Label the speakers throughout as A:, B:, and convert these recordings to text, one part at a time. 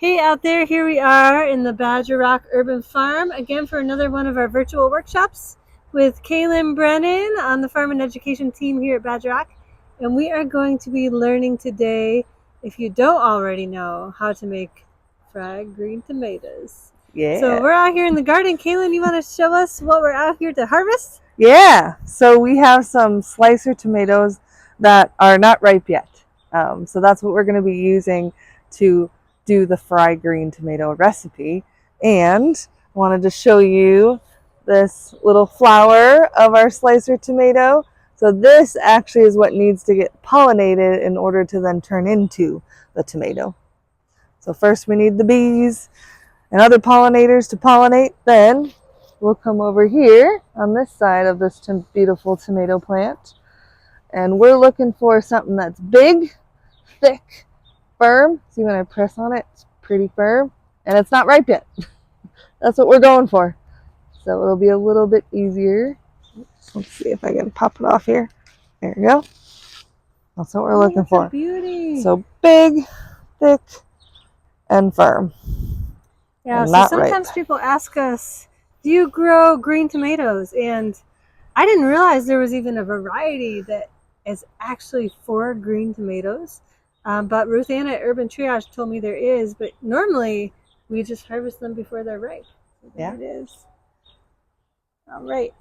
A: Hey out there, here we are in the Badger Rock Urban Farm again for another one of our virtual workshops with Kaylin, Brennan on the Farm and Education team here at Badger Rock. And we are going to be learning today, if you don't already know, how to make fried green tomatoes.
B: Yeah.
A: So we're out here in the garden. Kaylin, you want to show us what we're out here to harvest?
B: Yeah. So we have some slicer tomatoes that are not ripe yet. So that's what we're going to be using to do the fried green tomato recipe. And I wanted to show you this little flower of our slicer tomato. So this actually is what needs to get pollinated in order to then turn into the tomato. So first we need the bees and other pollinators to pollinate. Then we'll come over here on this side of this beautiful tomato plant, and we're looking for something that's big, thick, firm. See, when I press on it, it's pretty firm, and it's not ripe yet. That's what we're going for. So it'll be a little bit easier. Let's see if I can pop it off here. There we go. That's what we're looking for.
A: Beauty.
B: So big, thick, and firm.
A: Yeah,
B: and
A: so sometimes people ask us, do you grow green tomatoes? And I didn't realize there was even a variety that is actually for green tomatoes. But Ruth Ann at Urban Triage told me there is, but normally we just harvest them before they're ripe. So there it is. All right.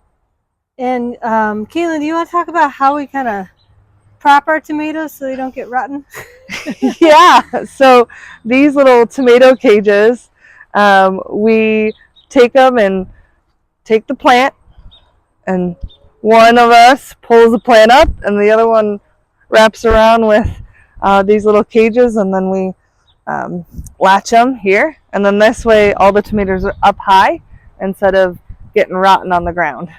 A: And Kaylin, do you want to talk about how we kind of prop our tomatoes so they don't get rotten?
B: Yeah, so these little tomato cages, we take them and take the plant, and one of us pulls the plant up and the other one wraps around with these little cages, and then we latch them here, and then this way all the tomatoes are up high instead of getting rotten on the ground.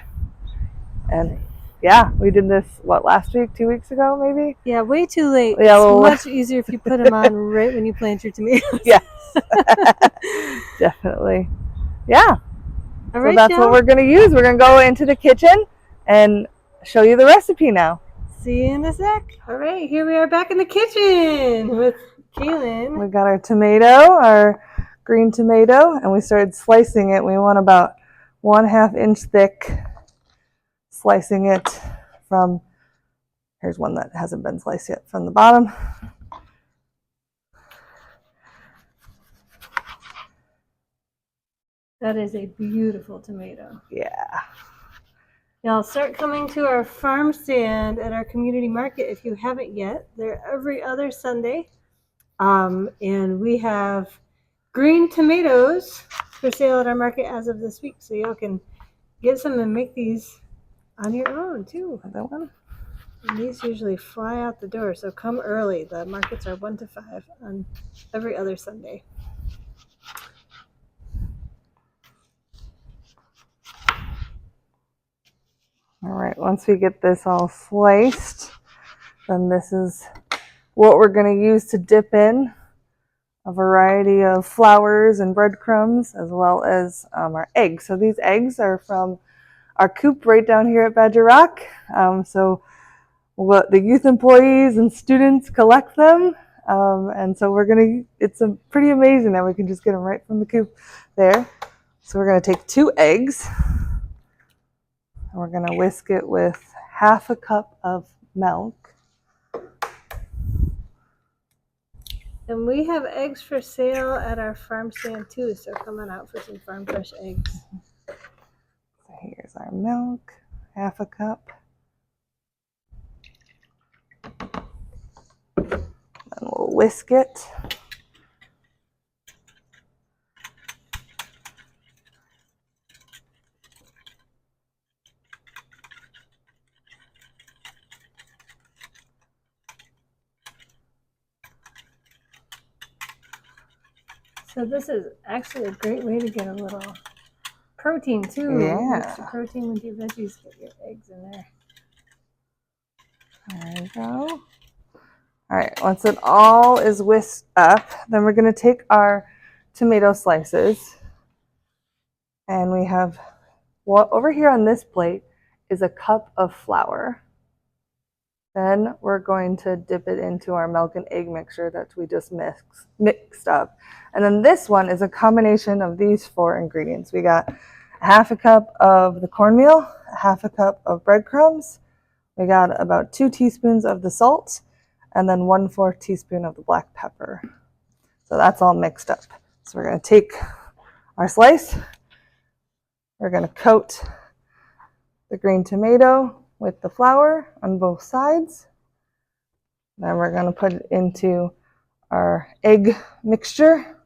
B: And yeah, we did this, last week, 2 weeks ago, maybe?
A: Yeah, way too late.
B: Yeah,
A: it's much easier if you put them on right when you plant your tomatoes.
B: Yes, definitely. Yeah.
A: All right,
B: so that's what we're going to use. We're going to go into the kitchen and show you the recipe now.
A: See you in a sec. All right, here we are back in the kitchen with Kaylin.
B: We got our tomato, our green tomato, and we started slicing it. We want about 1/2 inch thick, slicing it from, here's one that hasn't been sliced yet, from the bottom.
A: That is a beautiful tomato.
B: Yeah.
A: Now start coming to our farm stand at our community market if you haven't yet. They're every other Sunday. And we have green tomatoes for sale at our market as of this week. So y'all can get some and make these on your own too.
B: That one?
A: And these usually fly out the door, so come early. The markets are 1 to 5 on every other Sunday.
B: All right, once we get this all sliced, then this is what we're going to use to dip in a variety of flours and breadcrumbs, as well as our eggs. So these eggs are from our coop right down here at Badger Rock. So the youth employees and students collect them. And so it's pretty amazing that we can just get them right from the coop there. So we're going to take 2 eggs. And we're going to whisk it with 1/2 cup of milk.
A: And we have eggs for sale at our farm stand too, so come on out for some farm fresh eggs.
B: So here's our milk, 1/2 cup. And we'll whisk it.
A: So this is actually a great way to get a little protein too.
B: Yeah.
A: Extra protein with your veggies, get your eggs in there.
B: There we go. All right, once it all is whisked up, then we're going to take our tomato slices, and we have, over here on this plate is a cup of flour. Then we're going to dip it into our milk and egg mixture that we just mixed up. And then this one is a combination of these 4 ingredients. We got a half a cup of the cornmeal, a half a cup of breadcrumbs. We got about 2 teaspoons of the salt, and then 1/4 teaspoon of the black pepper. So that's all mixed up. So we're going to take our slice. We're going to coat the green tomato with the flour on both sides. Then we're going to put it into our egg mixture.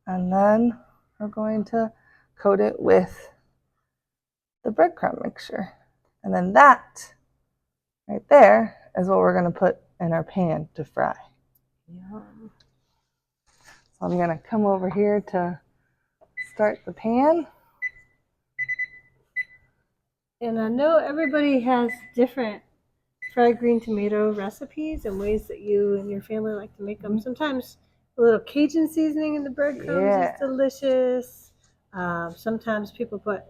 B: And then we're going to coat it with the breadcrumb mixture. And then that right there is what we're going to put in our pan to fry.
A: Yum.
B: So I'm going to come over here to start the pan.
A: And I know everybody has different fried green tomato recipes and ways that you and your family like to make them. Sometimes a little Cajun seasoning in the breadcrumbs is delicious. Sometimes people put,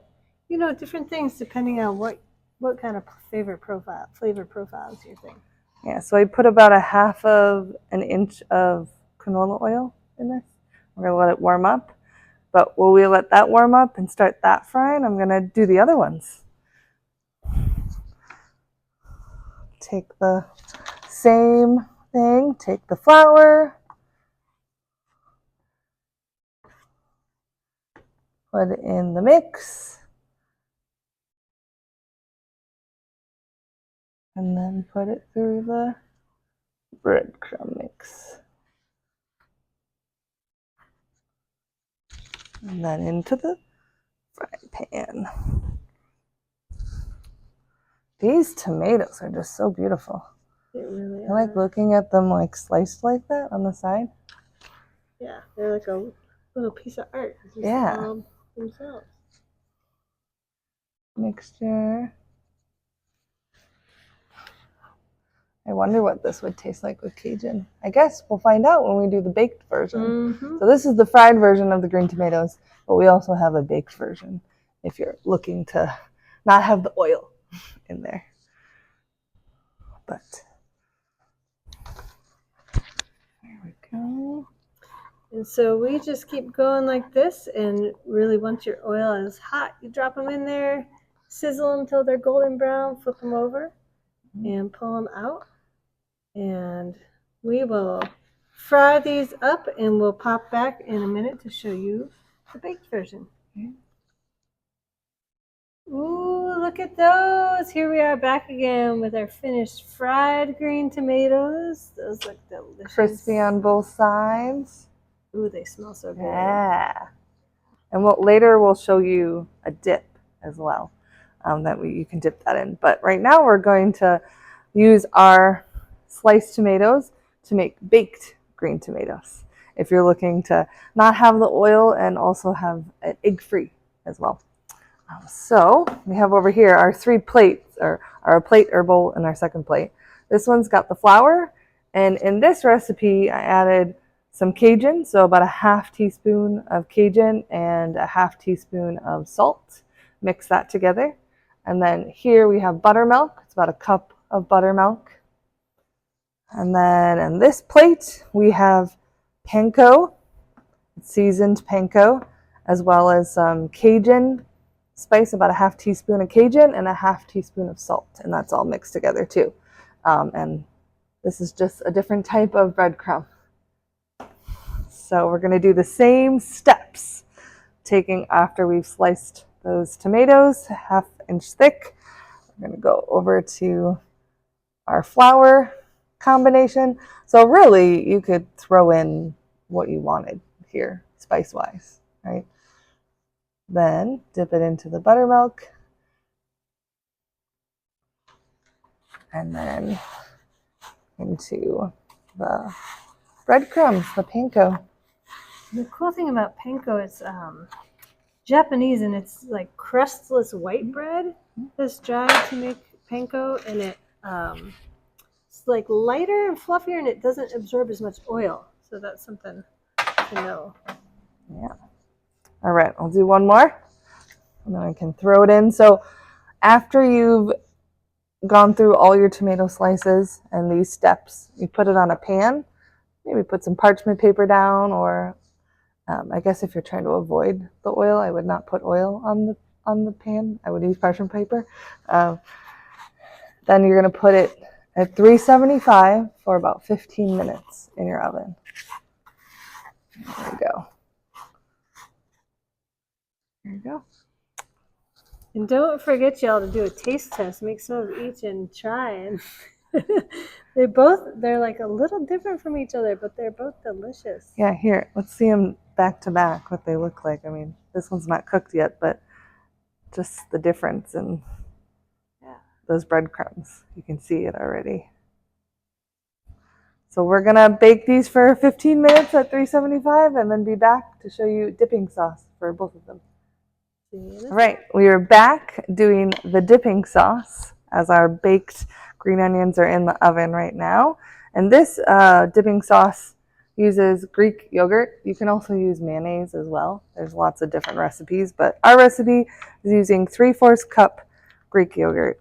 A: different things depending on what kind of flavor profiles you think.
B: Yeah, so I put about a half of an inch of canola oil in this. We're going to let it warm up. But while we let that warm up and start that frying, I'm going to do the other ones. Take the same thing, take the flour, put it in the mix, and then put it through the breadcrumb mix. And then into the frying pan. These tomatoes are just so beautiful.
A: They really
B: I like looking at them like sliced like that on the side.
A: Yeah, they're like a little piece of art.
B: Yeah.
A: Themselves.
B: Mixture. I wonder what this would taste like with Cajun. I guess we'll find out when we do the baked version.
A: Mm-hmm.
B: So this is the fried version of the green tomatoes, but we also have a baked version if you're looking to not have the oil in there. But there we go.
A: And so we just keep going like this, and really once your oil is hot, you drop them in there, sizzle them until they're golden brown, flip them over, and pull them out. And we will fry these up, and we'll pop back in a minute to show you the baked version. Ooh, look at those. Here we are back again with our finished fried green tomatoes. Those look delicious.
B: Crispy on both sides.
A: Ooh, they smell so good.
B: Yeah. And later we'll show you a dip as well that you can dip that in. But right now we're going to use our sliced tomatoes to make baked green tomatoes. If you're looking to not have the oil and also have it egg-free as well. So we have over here our 3 plates, or our plate or bowl and our second plate. This one's got the flour, and in this recipe I added some Cajun, so about a half teaspoon of Cajun and a half teaspoon of salt. Mix that together. And then here we have buttermilk. It's about a cup of buttermilk. And then in this plate we have panko, seasoned panko, as well as some Cajun spice, about a half teaspoon of Cajun and a half teaspoon of salt, and that's all mixed together too. And this is just a different type of breadcrumb. So we're going to do the same steps, taking after we've sliced those tomatoes, 1/2 inch thick. We're going to go over to our flour combination. So really you could throw in what you wanted here, spice wise, right? Then dip it into the buttermilk, and then into the breadcrumbs, the panko.
A: The cool thing about panko, it's Japanese, and it's like crustless white bread that's dried to make panko, and it's like lighter and fluffier, and it doesn't absorb as much oil. So that's something to know.
B: Yeah. All right, I'll do one more, and then I can throw it in. So after you've gone through all your tomato slices and these steps, you put it on a pan. Maybe put some parchment paper down, or I guess if you're trying to avoid the oil, I would not put oil on the pan. I would use parchment paper. Then you're going to put it at 375 for about 15 minutes in your oven. There you go. There you go.
A: And don't forget, y'all, to do a taste test. Make some of each and try. And they're like a little different from each other, but they're both delicious.
B: Yeah, here, let's see them back to back, what they look like. I mean, this one's not cooked yet, but just the difference in those breadcrumbs. You can see it already. So we're gonna bake these for 15 minutes at 375 and then be back to show you dipping sauce for both of them. All right, we are back doing the dipping sauce as our baked green onions are in the oven right now. And this dipping sauce uses Greek yogurt. You can also use mayonnaise as well. There's lots of different recipes, but our recipe is using 3/4 cup Greek yogurt.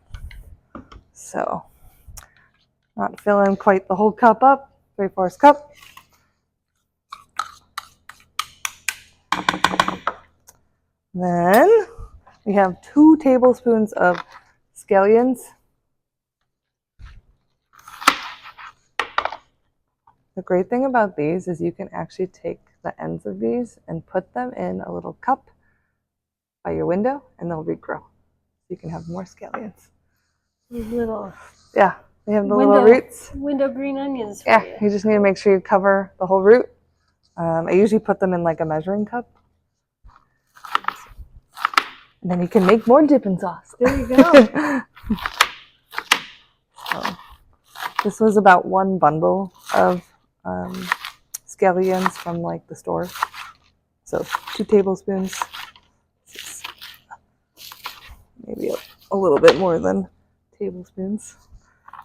B: So not filling quite the whole cup up, 3/4 cup. Then we have 2 tablespoons of scallions. The great thing about these is you can actually take the ends of these and put them in a little cup by your window and they'll regrow. You can have more scallions.
A: Little.
B: Yeah, they have the little roots.
A: Window green onions for
B: you. You just need to make sure you cover the whole root. I usually put them in like a measuring cup. And then you can make more dipping sauce.
A: There you go.
B: So, this was about 1 bundle of scallions from like the store. So 2 tablespoons. Maybe a little bit more than tablespoons.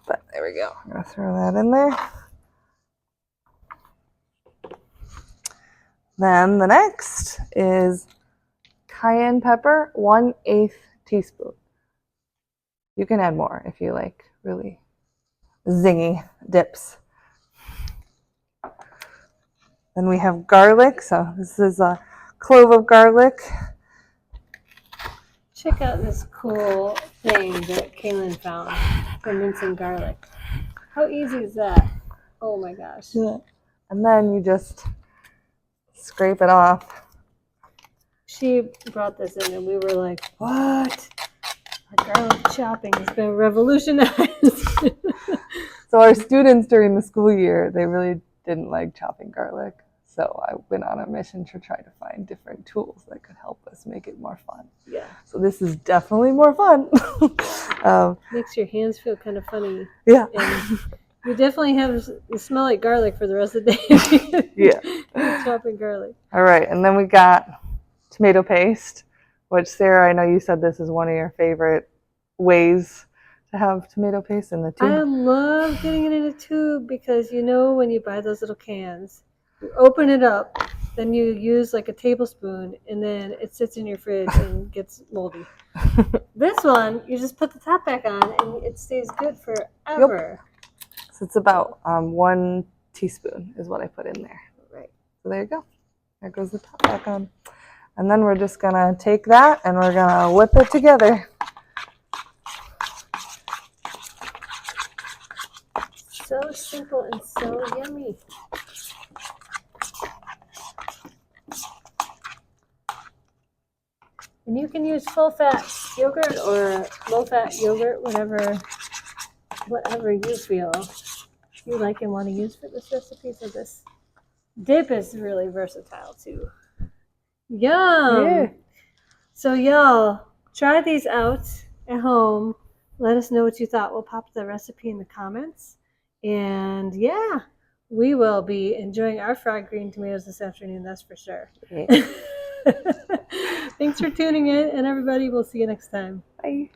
B: But there we go. I'm going to throw that in there. Then the next is cayenne pepper, 1/8 teaspoon. You can add more if you like really zingy dips. Then we have garlic. So this is a clove of garlic.
A: Check out this cool thing that Kaylin found for mincing garlic. How easy is that? Oh my gosh.
B: Yeah. And then you just scrape it off.
A: She brought this in and we were like, what? Our garlic chopping has been revolutionized.
B: So our students during the school year, they really didn't like chopping garlic. So I went on a mission to try to find different tools that could help us make it more fun.
A: Yeah.
B: So this is definitely more fun.
A: Makes your hands feel kind of funny.
B: Yeah.
A: And you definitely you smell like garlic for the rest of the day.
B: Yeah.
A: Chopping garlic.
B: All right. And then we got tomato paste, which Sarah, I know you said this is one of your favorite ways to have tomato paste in the tube.
A: I love getting it in a tube because you know when you buy those little cans, you open it up, then you use like a tablespoon, and then it sits in your fridge and gets moldy. This one, you just put the top back on, and it stays good forever.
B: Yep. So it's about 1 teaspoon is what I put in there.
A: Right.
B: So there you go. There goes the top back on. And then we're just going to take that and we're going to whip it together.
A: So simple and so yummy. And you can use full-fat yogurt or low-fat yogurt, whatever you feel you like and want to use for this recipe. So this dip is really versatile too. Yum! Yeah. So y'all, try these out at home. Let us know what you thought. We'll pop the recipe in the comments. And yeah, we will be enjoying our fried green tomatoes this afternoon, that's for sure. Yeah. Thanks for tuning in, and everybody, we'll see you next time.
B: Bye.